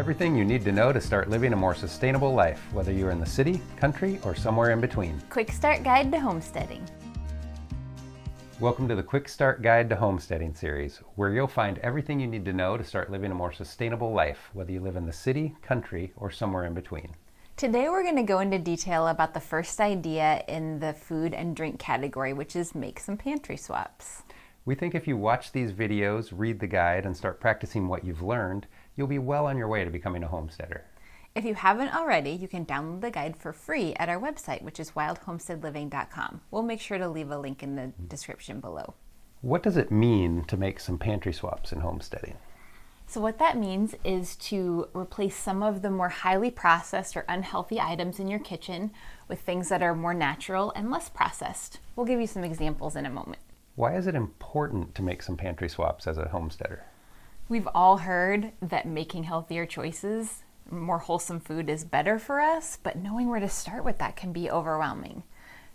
Everything you need to know to start living a more sustainable life, whether you're in the city, country, or somewhere in between. Quick Start Guide to Homesteading. Welcome to the Quick Start Guide to Homesteading series, where you'll find everything you need to know to start living a more sustainable life, whether you live in the city, country, or somewhere in between. Today we're going to go into detail about the first idea in the food and drink category, which is make some pantry swaps. We think if you watch these videos, read the guide, and start practicing what you've learned, you'll be well on your way to becoming a homesteader. If you haven't already, you can download the guide for free at our website, which is wildhomesteadliving.com. We'll make sure to leave a link in the description below. What does it mean to make some pantry swaps in homesteading? So what that means is to replace some of the more highly processed or unhealthy items in your kitchen with things that are more natural and less processed. We'll give you some examples in a moment. Why is it important to make some pantry swaps as a homesteader? We've all heard that making healthier choices, more wholesome food is better for us, but knowing where to start with that can be overwhelming.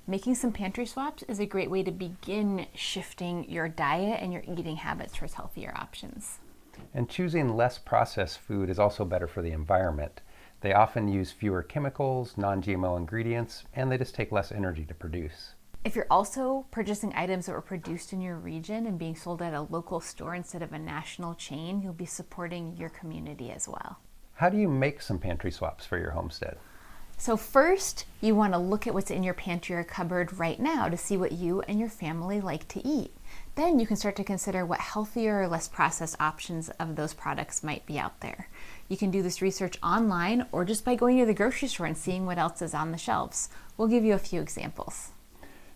Making some pantry swaps is a great way to begin shifting your diet and your eating habits towards healthier options. And choosing less processed food is also better for the environment. They often use fewer chemicals, non-GMO ingredients, and they just take less energy to produce. If you're also purchasing items that were produced in your region and being sold at a local store instead of a national chain, you'll be supporting your community as well. How do you make some pantry swaps for your homestead? So first, you want to look at what's in your pantry or cupboard right now to see what you and your family like to eat. Then you can start to consider what healthier or less processed options of those products might be out there. You can do this research online or just by going to the grocery store and seeing what else is on the shelves. We'll give you a few examples.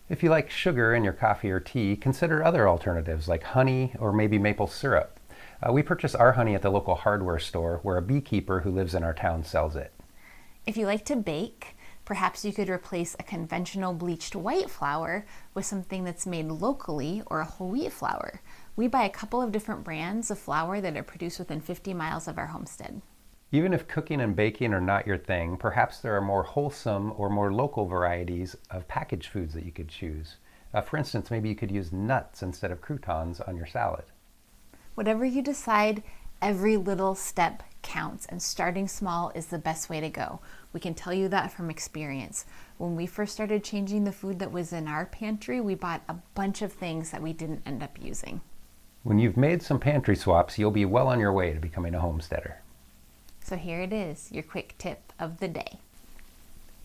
If you like sugar in your coffee or tea, consider other alternatives like honey or maybe maple syrup. We purchase our honey at the local hardware store where a beekeeper who lives in our town sells it. If you like to bake, perhaps you could replace a conventional bleached white flour with something that's made locally or a whole wheat flour. We buy a couple of different brands of flour that are produced within 50 miles of our homestead. Even if cooking and baking are not your thing, perhaps there are more wholesome or more local varieties of packaged foods that you could choose. For instance, maybe you could use nuts instead of croutons on your salad. Whatever you decide, every little step counts, and starting small is the best way to go. We can tell you that from experience. When we first started changing the food that was in our pantry, we bought a bunch of things that we didn't end up using. When you've made some pantry swaps, you'll be well on your way to becoming a homesteader. So here it is, your quick tip of the day.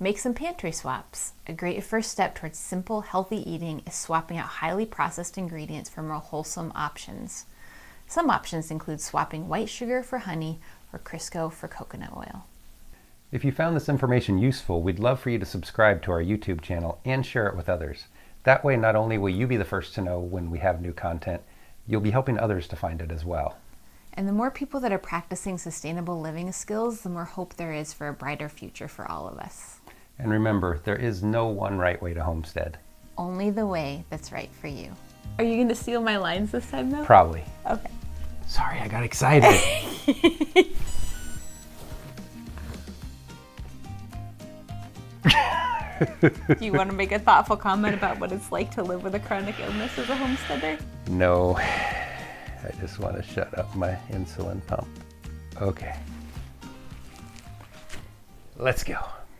Make some pantry swaps. A great first step towards simple, healthy eating is swapping out highly processed ingredients for more wholesome options. Some options include swapping white sugar for honey or Crisco for coconut oil. If you found this information useful, we'd love for you to subscribe to our YouTube channel and share it with others. That way, not only will you be the first to know when we have new content, you'll be helping others to find it as well. And the more people that are practicing sustainable living skills, the more hope there is for a brighter future for all of us. And remember, there is no one right way to homestead. Only the way that's right for you. Are you going to steal my lines this time, though? Probably. Okay. Sorry, I got excited. Do you want to make a thoughtful comment about what it's like to live with a chronic illness as a homesteader? No, I just want to shut up my insulin pump. Okay. Let's go.